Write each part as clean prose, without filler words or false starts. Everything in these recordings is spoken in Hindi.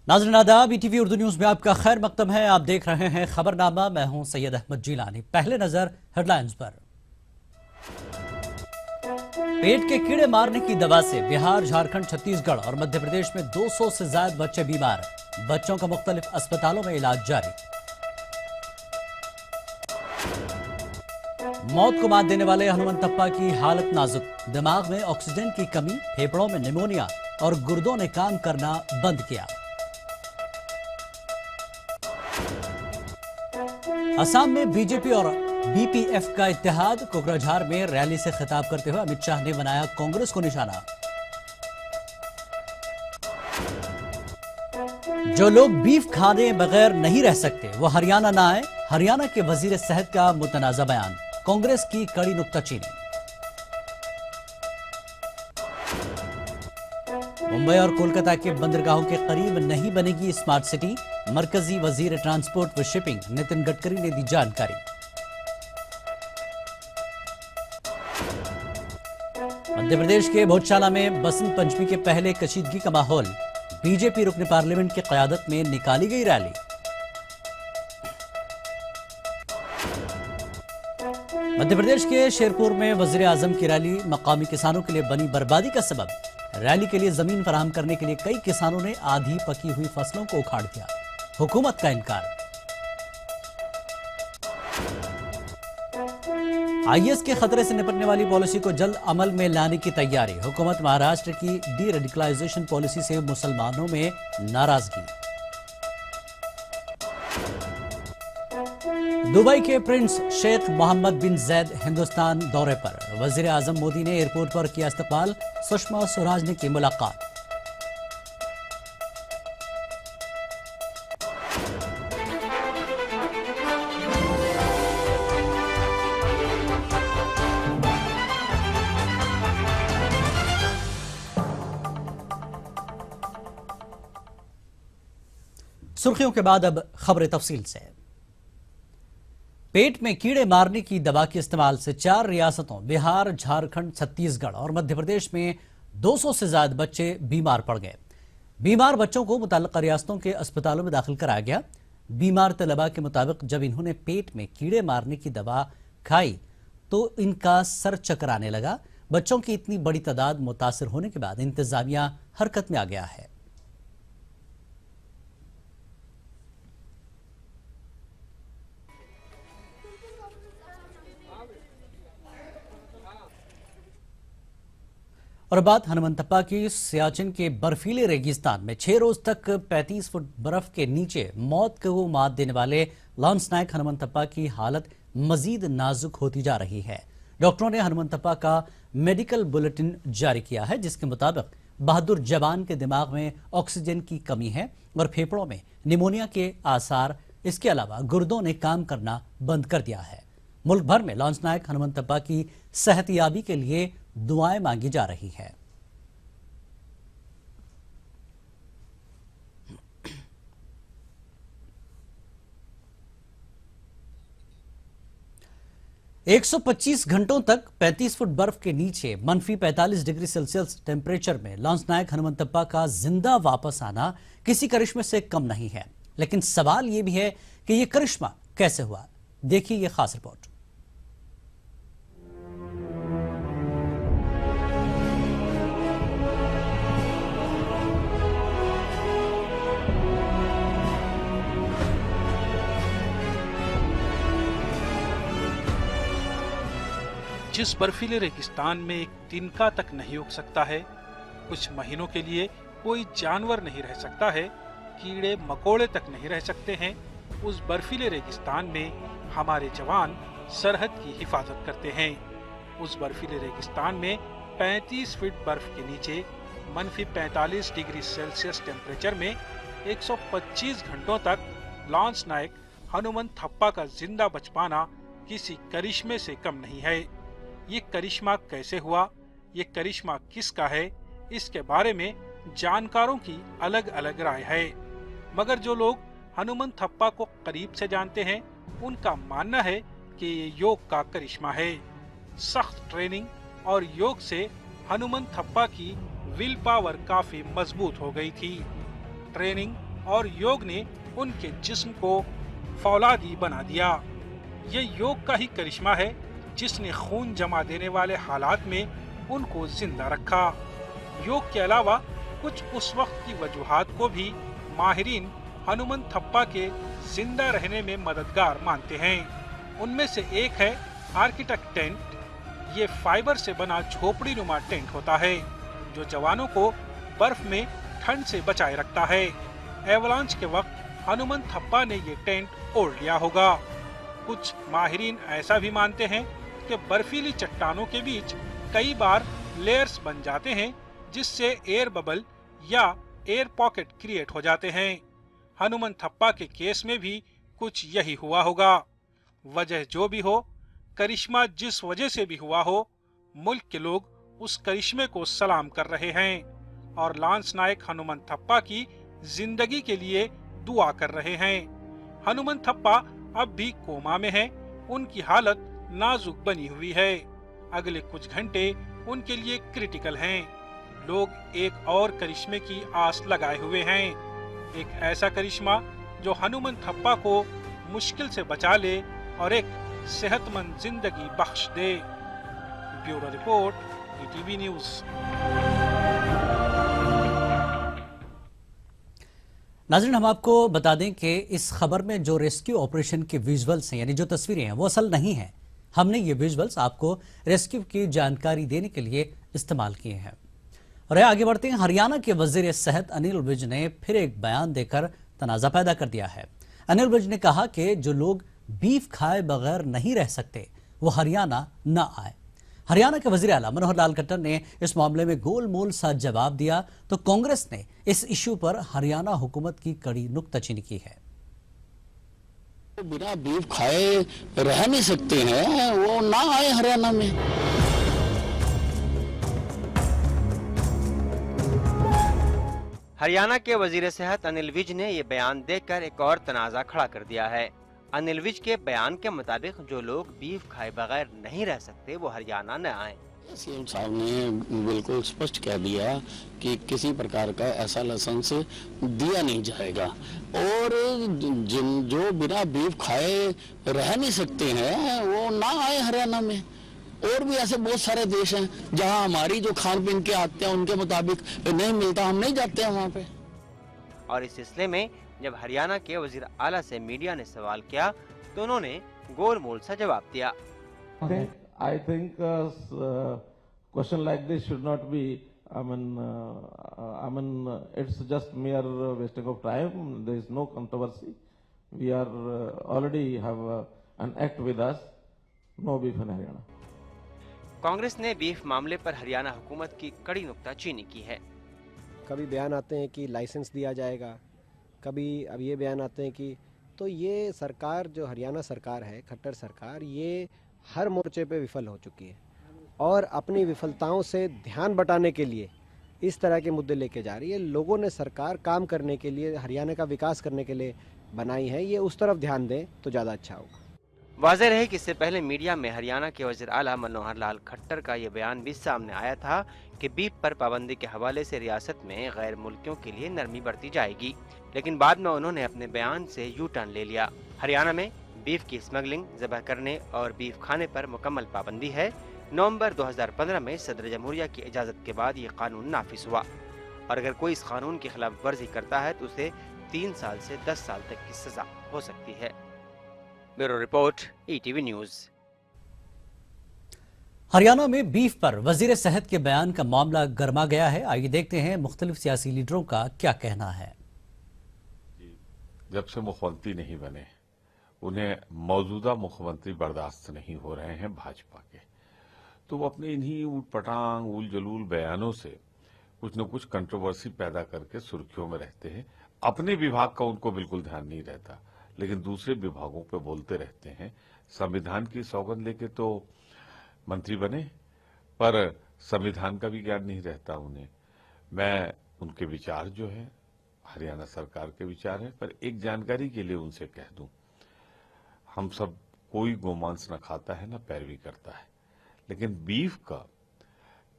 नाज़रीन आदाब, ईटीवी उर्दू न्यूज में आपका खैर मकदम है। आप देख रहे हैं खबरनामा। मैं हूं सैयद अहमद जिलानी। पहले नजर हेडलाइंस पर। पेट के कीड़े मारने की दवा से बिहार, झारखंड, छत्तीसगढ़ और मध्य प्रदेश में 200 से ज्यादा बच्चे बीमार। बच्चों का मुख्तलिफ अस्पतालों में इलाज जारी। मौत को मात देने वाले हनुमंतप्पा की हालत नाजुक। दिमाग में ऑक्सीजन की कमी, फेफड़ों में निमोनिया और गुर्दों ने काम करना बंद किया। असम में बीजेपी और बीपीएफ का इत्तेहाद। कोकराझार में रैली से खिताब करते हुए अमित शाह ने बनाया कांग्रेस को निशाना। जो लोग बीफ खाने बगैर नहीं रह सकते वो हरियाणा ना आए। हरियाणा के वजीर सेहत का मुतनाज़ा बयान। कांग्रेस की कड़ी नुक्ताचीनी। मुंबई और कोलकाता के बंदरगाहों के करीब नहीं बनेगी स्मार्ट सिटी। मरकजी वजीर ट्रांसपोर्ट व शिपिंग नितिन गडकरी ने दी जानकारी। मध्य प्रदेश के भोजशाला में बसंत पंचमी के पहले कशीदगी का माहौल। बीजेपी रुकन पार्लियामेंट की क़यादत में निकाली गई रैली। मध्य प्रदेश के शेरपुर में वजीर आजम की रैली मकामी किसानों के लिए बनी बर्बादी का सबब। रैली के लिए जमीन फराहम करने के लिए कई किसानों ने आधी पकी हुई फसलों को उखाड़ दिया। हुकूमत का इनकार। आईएस के खतरे से निपटने वाली पॉलिसी को जल्द अमल में लाने की तैयारी। हुकूमत महाराष्ट्र की डी रेडिकलाइजेशन पॉलिसी से मुसलमानों में नाराजगी। दुबई के प्रिंस शेख मोहम्मद बिन जैद हिंदुस्तान दौरे पर। वजीर आजम मोदी ने एयरपोर्ट पर किया इस्तकबाल। सुषमा स्वराज ने की मुलाकात। सुर्खियों के बाद अब खबरें तफसील से। पेट में कीड़े मारने की दवा के इस्तेमाल से 4 रियासतों बिहार, झारखंड, छत्तीसगढ़ और मध्य प्रदेश में 200 से ज्यादा बच्चे बीमार पड़ गए। बीमार बच्चों को मुतल्लिका रियासतों के अस्पतालों में दाखिल कराया गया। बीमार तलबा के मुताबिक जब इन्होंने पेट में कीड़े मारने की दवा खाई तो इनका सर चकराने लगा। बच्चों की इतनी बड़ी तादाद मुतासर होने के बाद इंतजामिया हरकत में आ गया है। और बात हनुमंतप्पा की। सियाचिन के बर्फीले रेगिस्तान में 6 रोज तक 35 फुट बर्फ के नीचे मौत को मात देने वाले लांस नायक हनुमंतप्पा की हालत मजीद नाजुक होती जा रही है। डॉक्टरों ने हनुमंतप्पा का मेडिकल बुलेटिन जारी किया है, जिसके मुताबिक बहादुर जवान के दिमाग में ऑक्सीजन की कमी है और फेफड़ों में निमोनिया के आसार। इसके अलावा गुर्दों ने काम करना बंद कर दिया है। मुल्क भर में लांस नायक हनुमंतप्पा की सेहतयाबी के लिए दुआएं मांगी जा रही है। -125 घंटों तक 35 फुट बर्फ के नीचे -45 डिग्री सेल्सियस टेम्परेचर में लांस नायक हनुमंतप्पा का जिंदा वापस आना किसी करिश्मे से कम नहीं है। लेकिन सवाल यह भी है कि यह करिश्मा कैसे हुआ। देखिए यह खास रिपोर्ट। जिस बर्फीले रेगिस्तान में एक तिनका तक नहीं उग सकता है, कुछ महीनों के लिए कोई जानवर नहीं रह सकता है, कीड़े मकोड़े तक नहीं रह सकते हैं, उस बर्फीले रेगिस्तान में हमारे जवान सरहद की हिफाजत करते हैं। उस बर्फीले रेगिस्तान में 35 फीट बर्फ के नीचे -45 डिग्री सेल्सियस टेम्परेचर में 125 घंटों तक लांस नायक हनुमंतप्पा का जिंदा बच पाना किसी करिश्मे से कम नहीं है। ये करिश्मा कैसे हुआ, ये करिश्मा किसका है, इसके बारे में जानकारों की अलग अलग राय है। मगर जो लोग हनुमंतप्पा को करीब से जानते हैं, उनका मानना है कि ये योग का करिश्मा है। सख्त ट्रेनिंग और योग से हनुमंतप्पा की विल पावर काफी मजबूत हो गई थी। ट्रेनिंग और योग ने उनके जिस्म को फौलादी बना दिया। ये योग का ही करिश्मा है जिसने खून जमा देने वाले हालात में उनको जिंदा रखा। योग के अलावा कुछ उस वक्त की वजूहात को भी माहिरीन हनुमंत थप्पा के जिंदा रहने में मददगार मानते हैं। उनमें से एक है आर्किटेक्ट टेंट। ये फाइबर से बना झोपड़ी नुमा टेंट होता है जो जवानों को बर्फ में ठंड से बचाए रखता है। एवलांच के वक्त हनुमंत थप्पा ने ये टेंट ओढ़ लिया होगा। कुछ माहिरीन ऐसा भी मानते हैं कि बर्फीली चट्टानों के बीच कई बार लेयर्स बन जाते हैं जिससे एयर बबल या एयर पॉकेट क्रिएट हो जाते हैं। हनुमंत थप्पा के केस में भी कुछ यही हुआ होगा। वजह जो भी हो, करिश्मा जिस वजह से भी हुआ हो, मुल्क के लोग उस करिश्मे को सलाम कर रहे हैं और लांस नायक हनुमंत थप्पा की जिंदगी के लिए दुआ कर रहे हैं। हनुमंत थप्पा अब भी कोमा में हैं। उनकी हालत नाजुक बनी हुई है। अगले कुछ घंटे उनके लिए क्रिटिकल हैं। लोग एक और करिश्मे की आस लगाए हुए हैं, एक ऐसा करिश्मा जो हनुमंत थप्पा को मुश्किल से बचा ले और एक सेहतमंद जिंदगी बख्श दे। Bureau report, ETV news. नाज़रीन, हम आपको बता दें कि इस खबर में जो रेस्क्यू ऑपरेशन के विजुअल्स हैं, यानी जो तस्वीरें हैं, वो असल नहीं हैं। हमने ये विजुअल्स आपको रेस्क्यू की जानकारी देने के लिए इस्तेमाल किए हैं। और आगे बढ़ते हैं। हरियाणा के वजीर सेहत अनिल विज ने फिर एक बयान देकर तनाज़ा पैदा कर दिया है। अनिल विज ने कहा कि जो लोग बीफ खाए बगैर नहीं रह सकते वो हरियाणा न आए। हरियाणा के वजीर आला मनोहर लाल खट्टर ने इस मामले में गोलमोल सा जवाब दिया तो कांग्रेस ने इस इश्यू पर हरियाणा हुकूमत की कड़ी नुक्ताचीनी की है। बिना बीफ खाए रह नहीं सकते हैं, वो ना आए हरियाणा में। हरियाणा के वजीर सेहत अनिल विज ने ये बयान देकर एक और तनाज़ा खड़ा कर दिया है। अनिल विज के बयान के मुताबिक जो लोग बीफ खाए बगैर नहीं रह सकते वो हरियाणा न आए। सीएम साहब ने बिल्कुल स्पष्ट कह दिया कि किसी प्रकार का ऐसा लाइसेंस दिया नहीं जाएगा और जो बिना बीफ खाए रह नहीं सकते हैं वो ना आए हरियाणा में। और भी ऐसे बहुत सारे देश हैं जहां हमारी जो खान पीन के आते हैं उनके मुताबिक नहीं मिलता, हम नहीं जाते हैं वहां पे। और इस सिलसिले में जब हरियाणा के वजीर आला से मीडिया ने सवाल किया तो उन्होंने गोलमोल सा जवाब दिया। I think question like this should not be. It's just mere wasting of time. There is no controversy. We are already have an act with us. No beef in Haryana. Congress ने बीफ मामले पर हरियाणा हुकूमत की कड़ी नुक्ताचीनी की है। कभी बयान आते हैं कि लाइसेंस दिया जाएगा, कभी अब ये बयान आते हैं कि, तो ये सरकार जो हरियाणा सरकार है, खट्टर सरकार, ये हर मोर्चे पे विफल हो चुकी है और अपनी विफलताओं से ध्यान बटाने के लिए इस तरह के मुद्दे लेके जा रही है। लोगों ने सरकार काम करने के लिए, हरियाणा का विकास करने के लिए बनाई है, ये उस तरफ ध्यान दें तो ज़्यादा अच्छा होगा। वाज़ेह रहे कि इससे पहले मीडिया में हरियाणा के वज़ीर आला मनोहर लाल खट्टर का ये बयान भी सामने आया था कि बीफ पर पाबंदी के हवाले से रियासत में गैर मुल्कियों के लिए नरमी बरती जाएगी, लेकिन बाद में उन्होंने अपने बयान से यू टर्न ले लिया। हरियाणा में बीफ की स्मगलिंग, ज़बह करने और बीफ खाने पर मुकम्मल पाबंदी है। नवंबर 2015 में सदर जमहूरिया की इजाज़त के बाद ये कानून नाफिज हुआ और अगर कोई इस कानून की खिलाफ वर्जी करता है तो उसे 3 साल से 10 साल तक की सजा हो सकती है। Bureau report, ETV news. Haryana में बीफ पर वजीर सेहत के बयान का मामला गर्मा गया है। आइए देखते हैं मुख्तलिफ सियासी लीडरों का क्या कहना है। जब से मुख्यमंत्री नहीं बने उन्हें मौजूदा मुख्यमंत्री बर्दाश्त नहीं हो रहे हैं भाजपा के, तो वो अपने इन्हीं ऊटपटांग उल जलूल बयानों से कुछ न कुछ कंट्रोवर्सी पैदा करके सुर्खियों में रहते हैं। अपने विभाग का उनको बिल्कुल ध्यान नहीं रहता, लेकिन दूसरे विभागों पे बोलते रहते हैं। संविधान की सौगंध लेके तो मंत्री बने, पर संविधान का भी ज्ञान नहीं रहता उन्हें। मैं उनके विचार जो है हरियाणा सरकार के विचार है, पर एक जानकारी के लिए उनसे कह दूं, हम सब कोई गोमांस न खाता है न पैरवी करता है, लेकिन बीफ का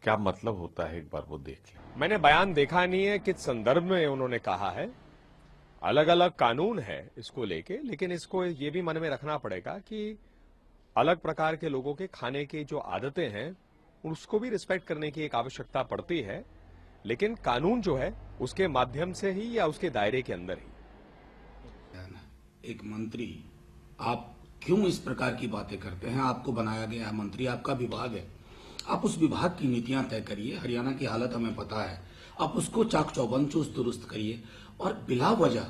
क्या मतलब होता है एक बार वो देख लें। मैंने बयान देखा नहीं है किस संदर्भ में उन्होंने कहा है। अलग अलग कानून है इसको लेके, लेकिन इसको ये भी मन में रखना पड़ेगा कि अलग प्रकार के लोगों के खाने की जो आदतें हैं उसको भी रिस्पेक्ट करने की एक आवश्यकता पड़ती है, लेकिन कानून जो है उसके माध्यम से ही या उसके दायरे के अंदर ही। एक मंत्री, आप क्यों इस प्रकार की बातें करते हैं? आपको बनाया गया है मंत्री, आपका विभाग है, आप उस विभाग की नीतियां तय करिए। हरियाणा की हालत हमें पता है, आप उसको चाक चौबंद चुस्त दुरुस्त करिए। और बिला वजह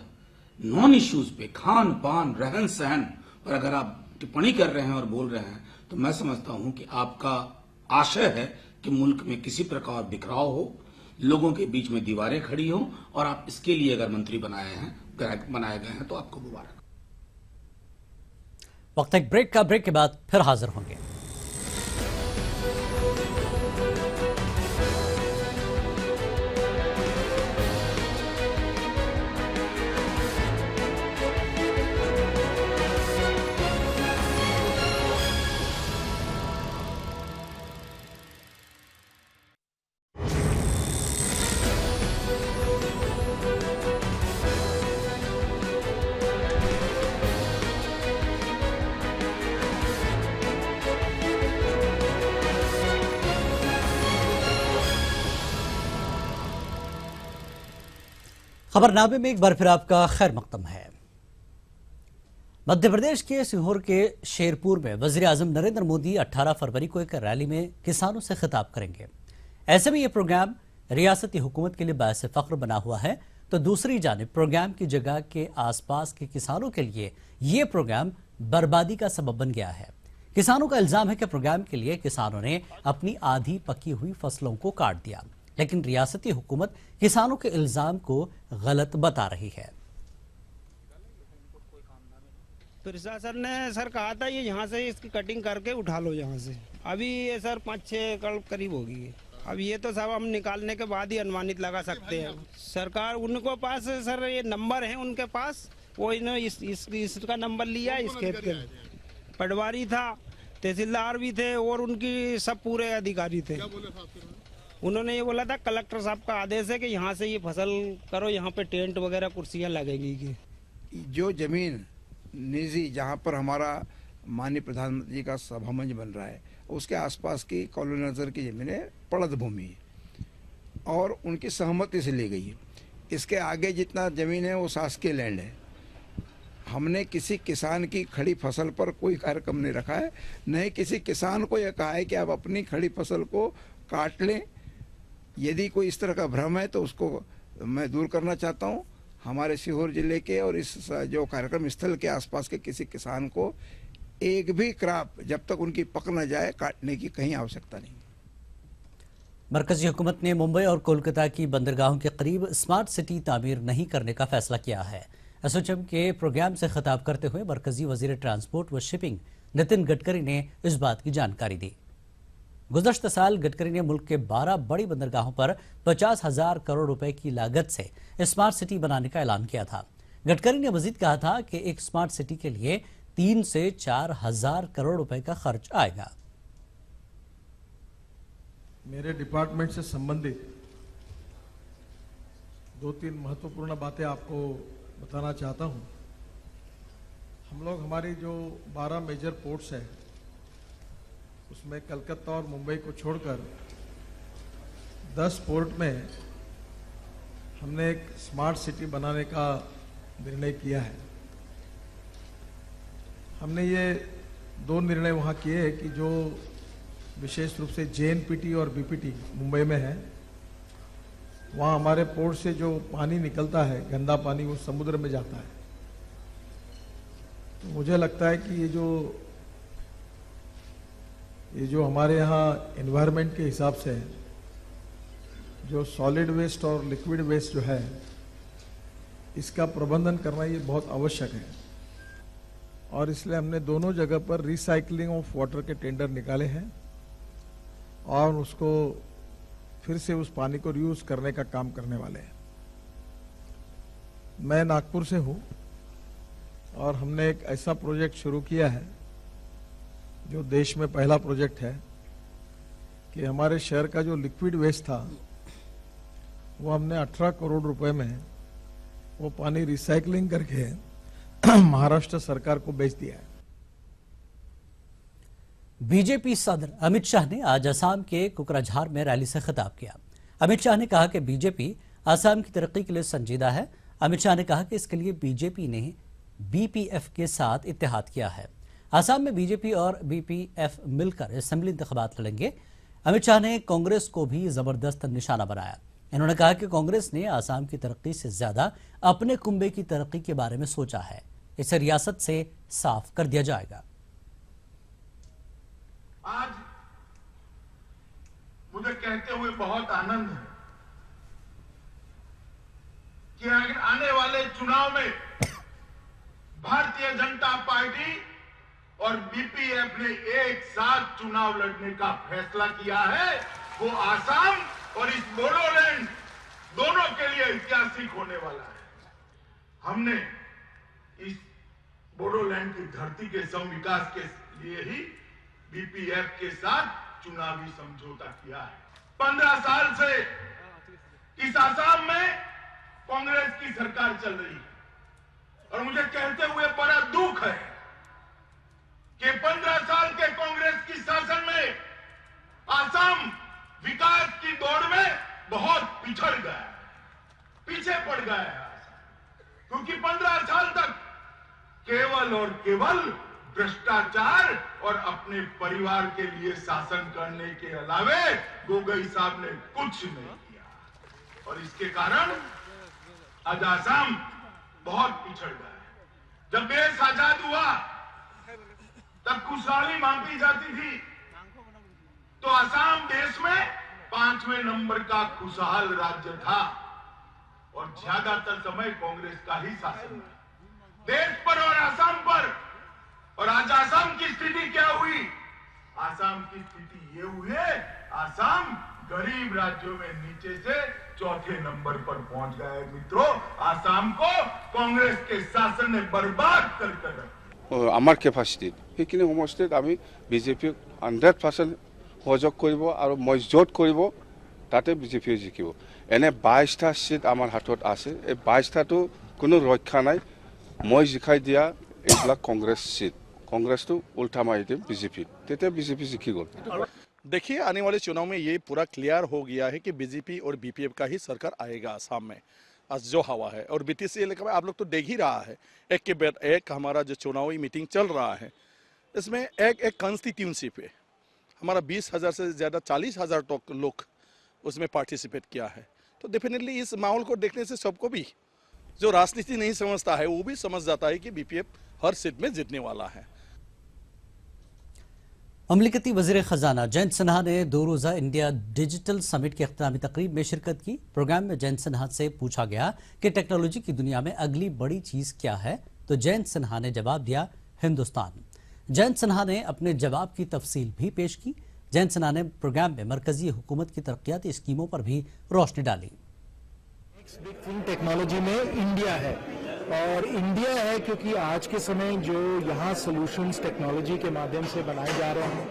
नॉन इश्यूज पे, खान पान रहन सहन पर अगर आप टिप्पणी कर रहे हैं और बोल रहे हैं, तो मैं समझता हूं कि आपका आशय है कि मुल्क में किसी प्रकार बिखराव हो, लोगों के बीच में दीवारें खड़ी हो, और आप इसके लिए अगर मंत्री बनाए गए हैं तो आपको मुबारक। वक्त एक ब्रेक का, ब्रेक के बाद फिर हाजिर होंगे। खबरनामे में एक बार फिर आपका खैर मकदम है। मध्य प्रदेश के सीहोर के शेरपुर में वजीर आजम नरेंद्र मोदी 18 फरवरी को एक रैली में किसानों से खिताब करेंगे। ऐसे में यह प्रोग्राम रियासती हुकूमत के लिए बायस फख्र बना हुआ है, तो दूसरी जानिब प्रोग्राम की जगह के आसपास के किसानों के लिए यह प्रोग्राम बर्बादी का सबब बन गया है। किसानों का इल्जाम है कि प्रोग्राम के लिए किसानों ने अपनी आधी पकी हुई फसलों को काट दिया, लेकिन रियासती हुकूमत किसानों के इल्जाम को गलत बता रही है। प्रशासन ने सर कहा था ये यहाँ से इसकी कटिंग करके उठा लो यहाँ से। अभी ये सर 5-6 एकड़ करीब होगी। अब ये तो सब हम निकालने के बाद ही अनुमानित लगा सकते हैं। सरकार उनको पास सर ये नंबर है उनके पास, वो इन्होंने इसका नंबर लिया। इस खेत के पटवारी था, तहसीलदार भी थे और उनकी सब पूरे अधिकारी थे। उन्होंने ये बोला था कलेक्टर साहब का आदेश है कि यहाँ से ये फसल करो, यहाँ पे टेंट वगैरह कुर्सियाँ लगेंगी। की जो जमीन निजी जहाँ पर हमारा माननीय प्रधानमंत्री का सभा मंच बन रहा है, उसके आसपास की कॉलोनी नजर की जमीनें पड़त भूमि है और उनकी सहमति से ली गई है। इसके आगे जितना जमीन है वो शासकीय लैंड है। हमने किसी किसान की खड़ी फसल पर कोई कार्यक्रम नहीं रखा है, न ही किसी किसान को यह कहा है कि आप अपनी खड़ी फसल को काट लें। यदि कोई इस तरह का भ्रम है तो उसको मैं दूर करना चाहता हूं। हमारे सीहोर जिले के और इस जो कार्यक्रम स्थल के आसपास के किसी किसान को एक भी क्रॉप जब तक उनकी पक न जाए काटने की कहीं आवश्यकता नहीं। मरकजी हुकूमत ने मुंबई और कोलकाता की बंदरगाहों के करीब स्मार्ट सिटी तामीर नहीं करने का फैसला किया है। एसोचैम के प्रोग्राम से खिताब करते हुए मरकजी वजीर ट्रांसपोर्ट व शिपिंग नितिन गडकरी ने इस बात की जानकारी दी। गुज़श्ता साल गडकरी ने मुल्क के 12 बड़ी बंदरगाहों पर 50,000 करोड़ रुपए की लागत से स्मार्ट सिटी बनाने का ऐलान किया था। गडकरी ने मजीद कहा था कि एक स्मार्ट सिटी के लिए 3 से 4,000 करोड़ रुपए का खर्च आएगा। मेरे डिपार्टमेंट से संबंधित 2-3 महत्वपूर्ण बातें आपको बताना चाहता हूं। हम लोग हमारी जो 12 मेजर पोर्ट्स है उसमें कलकत्ता और मुंबई को छोड़कर 10 पोर्ट में हमने एक स्मार्ट सिटी बनाने का निर्णय किया है। हमने ये 2 निर्णय वहाँ किए हैं कि जो विशेष रूप से JNPT और BPT मुंबई में है, वहाँ हमारे पोर्ट से जो पानी निकलता है गंदा पानी वो समुद्र में जाता है। तो मुझे लगता है कि ये जो हमारे यहाँ एनवायरनमेंट के हिसाब से जो सॉलिड वेस्ट और लिक्विड वेस्ट जो है इसका प्रबंधन करना ये बहुत आवश्यक है और इसलिए हमने दोनों जगह पर रिसाइकलिंग ऑफ वाटर के टेंडर निकाले हैं और उसको फिर से उस पानी को रीयूज करने का काम करने वाले हैं। मैं नागपुर से हूँ और हमने एक ऐसा प्रोजेक्ट शुरू किया है जो देश में पहला प्रोजेक्ट है कि हमारे शहर का जो लिक्विड वेस्ट था वो हमने 18 करोड़ रुपए में वो पानी रिसाइकलिंग करके महाराष्ट्र सरकार को बेच दिया है। बीजेपी सदर अमित शाह ने आज असम के कुकराझार में रैली से खिताब किया। अमित शाह ने कहा कि बीजेपी असम की तरक्की के लिए संजीदा है। अमित शाह ने कहा कि इसके लिए बीजेपी ने बीपीएफ के साथ इत्तेहाद किया है। असम में बीजेपी और बीपीएफ मिलकर असेंबली इंतखाबात लड़ेंगे। अमित शाह ने कांग्रेस को भी जबरदस्त निशाना बनाया। इन्होंने कहा कि कांग्रेस ने असम की तरक्की से ज्यादा अपने कुंबे की तरक्की के बारे में सोचा है। इसे रियासत से साफ कर दिया जाएगा। आज मुझे कहते हुए बहुत आनंद है कि अगर आने वाले चुनाव में भारतीय जनता पार्टी और बीपीएफ ने एक साथ चुनाव लड़ने का फैसला किया है। वो आसाम और इस बोडोलैंड दोनों के लिए ऐतिहासिक होने वाला है। हमने इस बोडोलैंड की धरती के समविकास के लिए ही बीपीएफ के साथ चुनावी समझौता किया है। 15 साल से इस आसाम में कांग्रेस की सरकार चल रही है और मुझे कहते हुए बड़ा दुख है कि 15 साल के कांग्रेस की शासन में आसाम विकास की दौड़ में बहुत पिछड़ गया है, पीछे पड़ गया है। क्योंकि 15 साल तक केवल और केवल भ्रष्टाचार और अपने परिवार के लिए शासन करने के अलावे गोगोई साहब ने कुछ नहीं किया और इसके कारण आज आसाम बहुत पिछड़ गया है। जब देश आजाद हुआ तब खुशहाली मांगी जाती थी तो आसाम देश में 5वें नंबर का खुशहाल राज्य था और ज्यादातर समय कांग्रेस का ही शासन था देश पर और आसाम पर। और आज आसाम की स्थिति क्या हुई? आसाम की स्थिति ये हुई है, आसाम गरीब राज्यों में नीचे से 4थे नंबर पर पहुंच गया है। मित्रों, आसाम को कांग्रेस के शासन ने बर्बाद कर रखा। आमार कैपासिटी সেইখিনি সমষ্টিত আমি বিজেপি 100% সহযোগ কৰিব আৰু মই য'ত কৰিব তাতে বিজেপিয়ে জিকিব। এনে 22টা সিট আমাৰ হাতত আছে। এই 22টাটো কোনো ৰক্ষা নাই। মই জিকাই দিয়া এইবিলাক কংগ্ৰেছ সিট। कांग्रेस तो उल्टा मारी थी बीजेपी, तेते बीजेपी जीती गई। देखिए, आने वाले चुनाव में ये पूरा क्लियर हो गया है कि बीजेपी और बीपीएफ का ही सरकार आएगा आसाम में। आज जो हवा है और बीटीसी इलाके में आप लोग तो देख ही रहा है, एक के बाद एक हमारा जो चुनावी मीटिंग चल रहा है, इसमें एक कॉन्स्टिट्यूंसी पे हमारा 20,000 से ज़्यादा 40,000 लोग उसमें पार्टिसिपेट किया है। तो डेफिनेटली इस माहौल को देखने से सबको भी जो राजनीति नहीं समझता है वो भी समझ जाता है कि बीपीएफ हर सीट में जीतने वाला है। ममलिकती वज़ीर ख़जाना जयंत सिन्हा ने 2 रोज़ा इंडिया डिजिटल समिट की अख्तामी तकरीब में शिरकत की। प्रोग्राम में जयंत सिन्हा से पूछा गया कि टेक्नोलॉजी की दुनिया में अगली बड़ी चीज़ क्या है, तो जयंत सिन्हा ने जवाब दिया, हिंदुस्तान। जयंत सिन्हा ने अपने जवाब की तफसील भी पेश की। जयंत सिन्हा ने प्रोग्राम में मरकजी हुकूमत की तरक्याती स्कीमों पर भी रोशनी डाली। बिग थिंग टेक्नोलॉजी में इंडिया है और इंडिया है क्योंकि आज के समय जो यहाँ सॉल्यूशंस टेक्नोलॉजी के माध्यम से बनाए जा रहे हैं,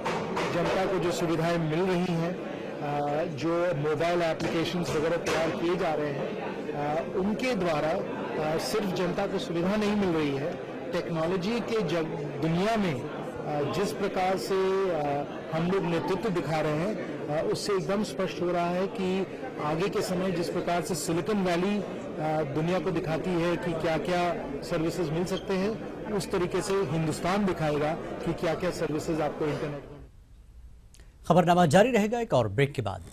जनता को जो सुविधाएं मिल रही हैं, जो मोबाइल एप्लीकेशंस वगैरह तैयार किए जा रहे हैं, उनके द्वारा सिर्फ जनता को सुविधा नहीं मिल रही है, टेक्नोलॉजी के दुनिया में जिस प्रकार से हम लोग नेतृत्व दिखा रहे हैं, उससे एकदम स्पष्ट हो रहा है कि आगे के समय जिस प्रकार से सिलिकॉन वैली दुनिया को दिखाती है कि क्या क्या सर्विसेज मिल सकते हैं, उस तरीके से हिंदुस्तान दिखाएगा कि क्या क्या सर्विसेज आपको इंटरनेट में। खबरनामा जारी रहेगा एक और ब्रेक के बाद।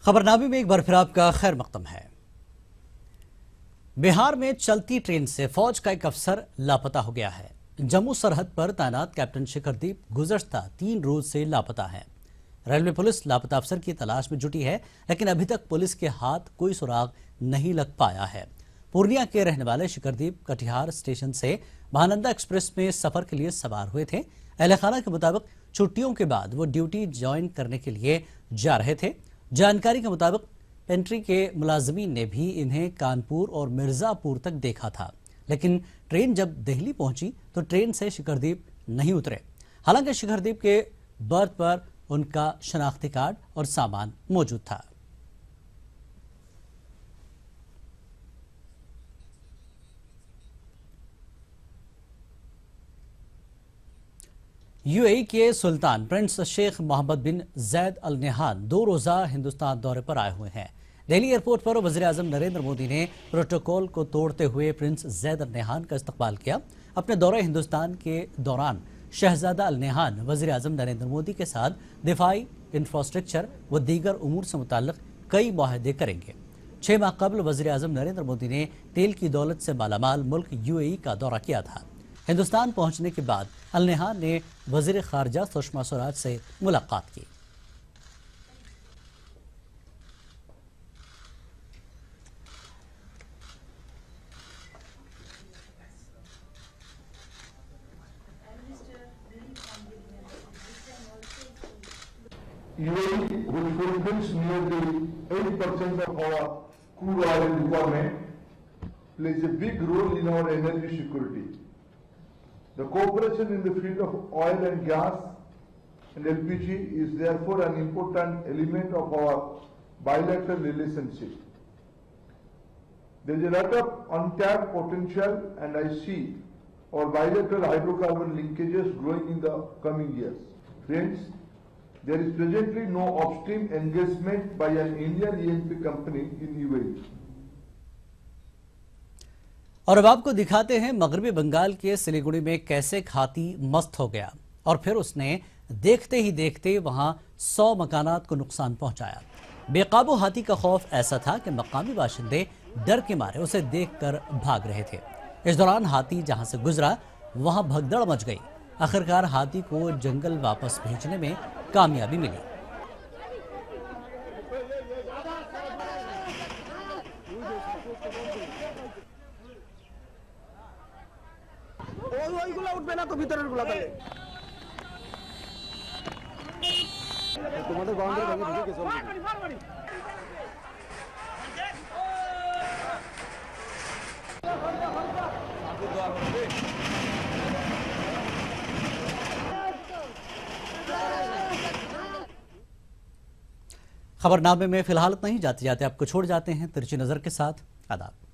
खबरनामे में एक बार फिर आपका खैर मकदम है। बिहार में चलती ट्रेन से फौज का एक अफसर लापता हो गया है। जम्मू सरहद पर तैनात कैप्टन शिखरदीप गुज़श्ता 3 रोज से लापता है। रेलवे पुलिस लापता अफसर की तलाश में जुटी है, लेकिन अभी तक पुलिस के हाथ कोई सुराग नहीं लग पाया है। पूर्णिया के रहने वाले शिखरदीप कटिहार स्टेशन से महानंदा एक्सप्रेस में सफर के लिए सवार हुए थे। अहले खाना के मुताबिक छुट्टियों के बाद वो ड्यूटी ज्वाइन करने के लिए जा रहे थे। जानकारी के मुताबिक पेंट्री के मुलाजमीन ने भी इन्हें कानपुर और मिर्जापुर तक देखा था, लेकिन ट्रेन जब दिल्ली पहुंची तो ट्रेन से शिखरदीप नहीं उतरे। हालांकि शिखरदीप के बर्थ पर उनका शनाख्ती कार्ड और सामान मौजूद था। यूएई के सुल्तान प्रिंस शेख मोहम्मद बिन जैद अल नहयान 2 रोजा हिंदुस्तान दौरे पर आए हुए हैं। दिल्ली एयरपोर्ट पर वज़ीर-ए-आज़म नरेंद्र मोदी ने प्रोटोकॉल को तोड़ते हुए प्रिंस जैद अल नहयान का इस्तकबाल किया। अपने दौरे हिंदुस्तान के दौरान शहजादा अल नहयान वज़ीर-ए-आज़म नरेंद्र मोदी के साथ दिफाई, इंफ्रास्ट्रक्चर व दीगर उमूर से मुताल्लिक कई मुआहदे करेंगे। 6 माह कबल वज़ीर-ए-आज़म नरेंद्र मोदी ने तेल की दौलत से मालामाल मुल्क यूएई का दौरा किया था। हिंदुस्तान पहुंचने के बाद अल नहयान ने वज़ीर खारजा सुषमा स्वराज से मुलाकात की। UAE, which fulfills nearly 8% of our crude oil requirement, plays a big role in our energy security. The cooperation in the field of oil and gas and LPG is therefore an important element of our bilateral relationship. There is a lot of untapped potential, and I see our bilateral hydrocarbon linkages growing in the coming years. Friends, there is presently no upstream engagement by an Indian E&P company in UAE. और अब आपको दिखाते हैं मगरबी बंगाल के सिलीगुड़ी में कैसे हाथी मस्त हो गया और फिर उसने देखते ही देखते वहां 100 मकानात को नुकसान पहुंचाया। बेकाबू हाथी का खौफ ऐसा था कि मकामी बाशिंदे डर के मारे उसे देखकर भाग रहे थे। इस दौरान हाथी जहां से गुजरा वहां भगदड़ मच गई। आखिरकार हाथी को जंगल वापस भेजने में कामयाबी मिली। खबरनामे में फिलहाल इतना ही। जाते जाते आपको छोड़ जाते हैं तिरछी नजर के साथ। आदाब।